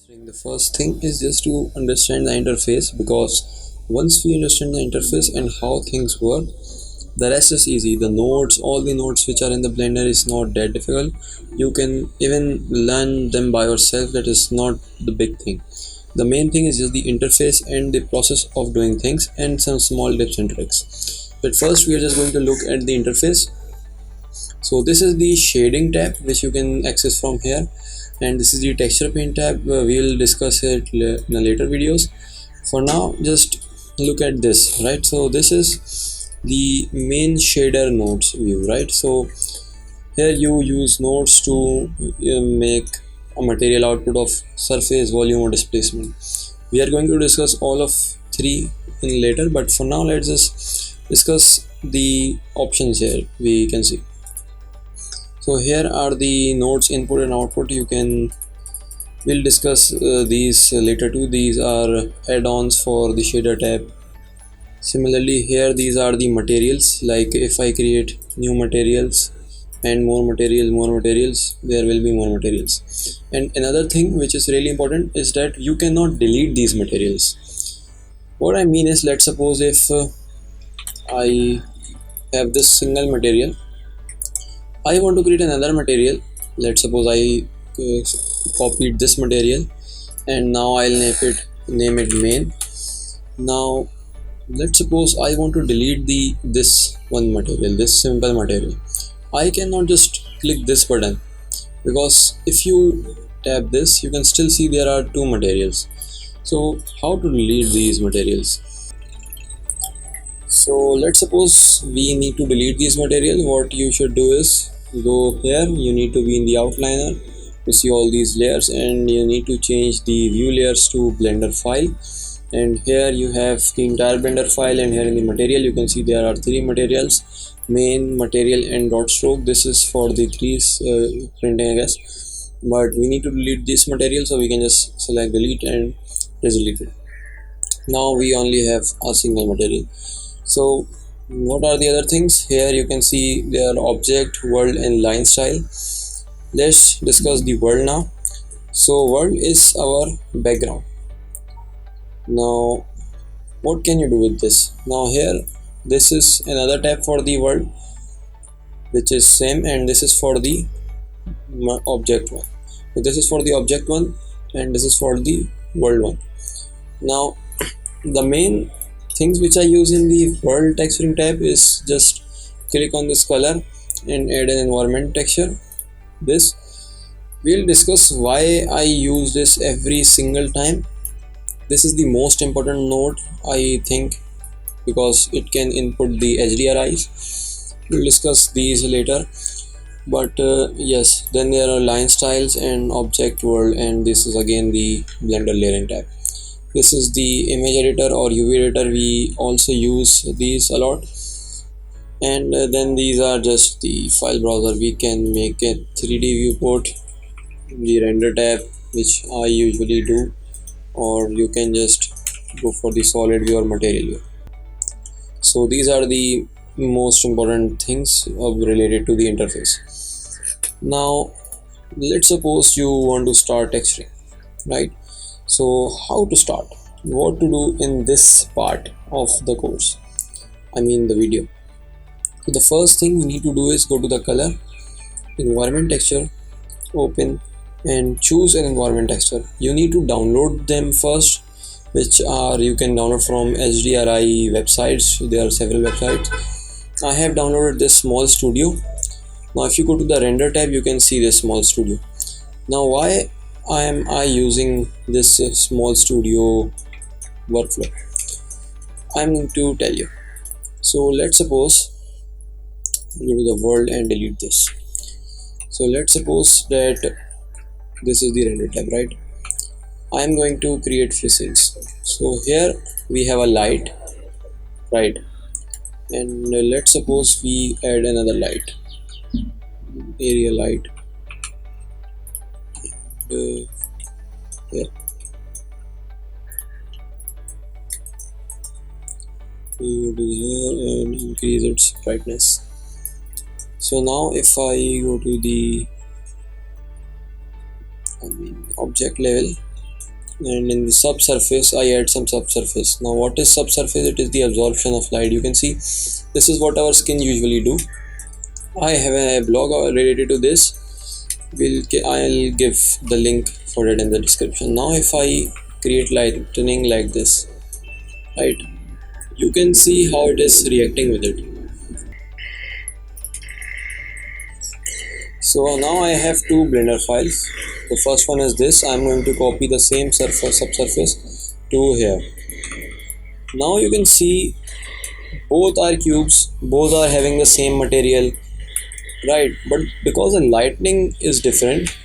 The first thing is just to understand the interface, because once we understand the interface and how things work, the rest is easy. The nodes, all the nodes which are in the Blender is not that difficult. You can even learn them by yourself. That is not the big thing. The main thing is just the interface and the process of doing things and some small tips and tricks. But first we are just going to look at the interface. So this is the shading tab which you can access from here, and this is the texture paint tab. We will discuss it in the later videos. For now, just look at this, right? So this is the main shader nodes view, right? So here you use nodes to make a material output of surface, volume or displacement. We are going to discuss all of three in later, but for now let's just discuss the options here. We can see, so here are the nodes input and output. We'll discuss these later too. These are add-ons for the shader tab. Similarly, here these are the materials. Like if I create new materials and more materials, there will be more materials. And another thing which is really important is that you cannot delete these materials. What I mean is, let's suppose if I have this single material, I want to create another material. Let's suppose I copied this material and now I'll name it main. Now let's suppose I want to delete this one material, this simple material. I cannot just click this button, because if you tap this, you can still see there are two materials. So how to delete these materials? So let's suppose we need to delete these material. What you should do is go here. You need to be in the outliner to see all these layers, and you need to change the view layers to Blender file. And here you have the entire Blender file, and here in the material you can see there are three materials: main, material and dot stroke. This is for the printing, I guess, but we need to delete this material, so we can just select delete and just delete it. Now we only have a single material. So what are the other things? Here you can see there are object, world and line style. Let's discuss the world now. So world is our background. Now what can you do with this? Now here, this is another tab for the world, which is same, and this is for the object one. So this is for the object one and this is for the world one. Now the main things which I use in the world texturing tab is just click on this color and add an environment texture. This we'll discuss why I use this every single time. This is the most important node, I think, because it can input the HDRIs. We'll discuss these later. But yes, then there are line styles and object world, and this is again the Blender layering tab. This is the image editor or UV editor. We also use these a lot. And then these are just the file browser. We can make a 3D viewport, the render tab, which I usually do, or you can just go for the solid view or material view. So these are the most important things related to the interface. Now let's suppose you want to start texturing, right? So how to start, what to do in this part of the course, I mean the video. So the first thing we need to do is go to the color, environment texture, open and choose an environment texture. You need to download them first, which are you can download from HDRI websites. There are several websites. I have downloaded this Small Studio. Now if you go to the render tab, you can see this Small Studio. Now why am I using this Small Studio workflow? I'm going to tell you. So let's suppose go to the world and delete this. So let's suppose that this is the render tab, right? I'm going to create few scenes. So here we have a light, right? And let's suppose we add another light, area light. Here we go to here and increase its brightness. So now if I go to the object level, and in the subsurface I add some subsurface. Now what is subsurface? It is the absorption of light. You can see this is what our skin usually do. I have a blog related to this. I'll give the link for it in the description. Now if I create lightning like this, right, you can see how it is reacting with it. So now I have two Blender files. The first one is this. I'm going to copy the same subsurface to here. Now you can see both are cubes, both are having the same material, right? But because the lightning is different,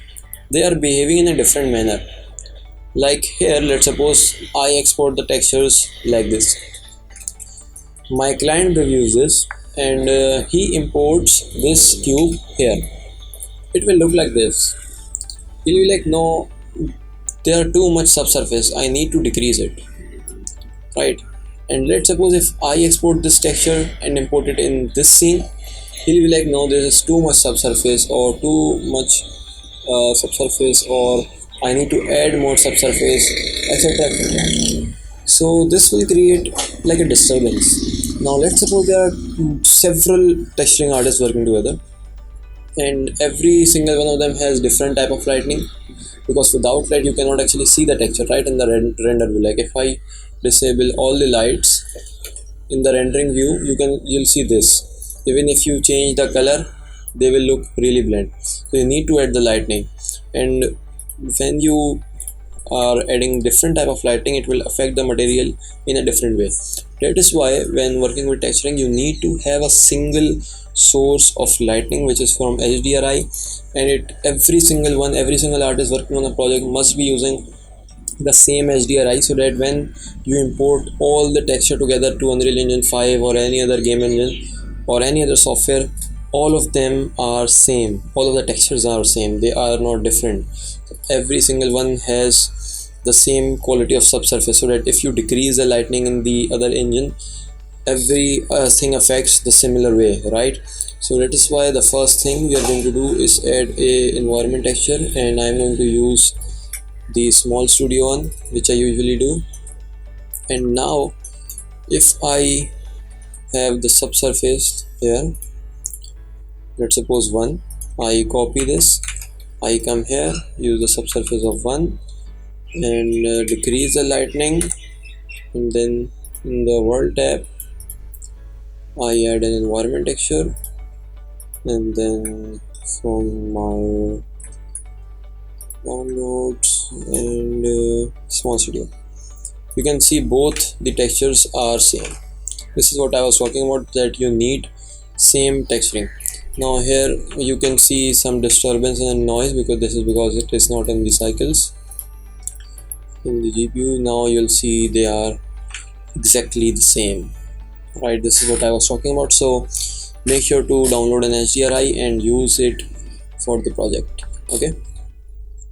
they are behaving in a different manner. Like here, let's suppose I export the textures like this. My client reviews this and he imports this cube here. It will look like this. He'll be like, no, there are too much subsurface, I need to decrease it, right? And let's suppose if I export this texture and import it in this scene, he'll be like, no, there is too much subsurface or too much subsurface, or I need to add more subsurface, etc, etc. So this will create like a disturbance. Now let's suppose there are several texturing artists working together and every single one of them has different type of lighting, because without light you cannot actually see the texture, right, in the render view. Like if I disable all the lights in the rendering view, you'll see this. Even if you change the color, they will look really bland. So you need to add the lightning, and when you are adding different type of lighting, it will affect the material in a different way. That is why when working with texturing, you need to have a single source of lighting which is from HDRI, and every single artist working on a project must be using the same HDRI, so that when you import all the texture together to Unreal Engine 5 or any other game engine or any other software, all of them are same, all of the textures are same, they are not different. Every single one has the same quality of subsurface, so that if you decrease the lightning in the other engine, every thing affects the similar way, right? So that is why the first thing we are going to do is add a environment texture, and I'm going to use the small studio one which I usually do. And now if I have the subsurface here, let's suppose 1, I copy this, I come here, use the subsurface of 1 and decrease the lightning, and then in the world tab I add an environment texture, and then from my downloads and small studio, you can see both the textures are same. This is what I was talking about, that you need same texturing. Now here you can see some disturbance and noise, because it is not in the cycles in the GPU. Now you'll see they are exactly the same, right? This is what I was talking about. So make sure to download an HDRI and use it for the project. Okay.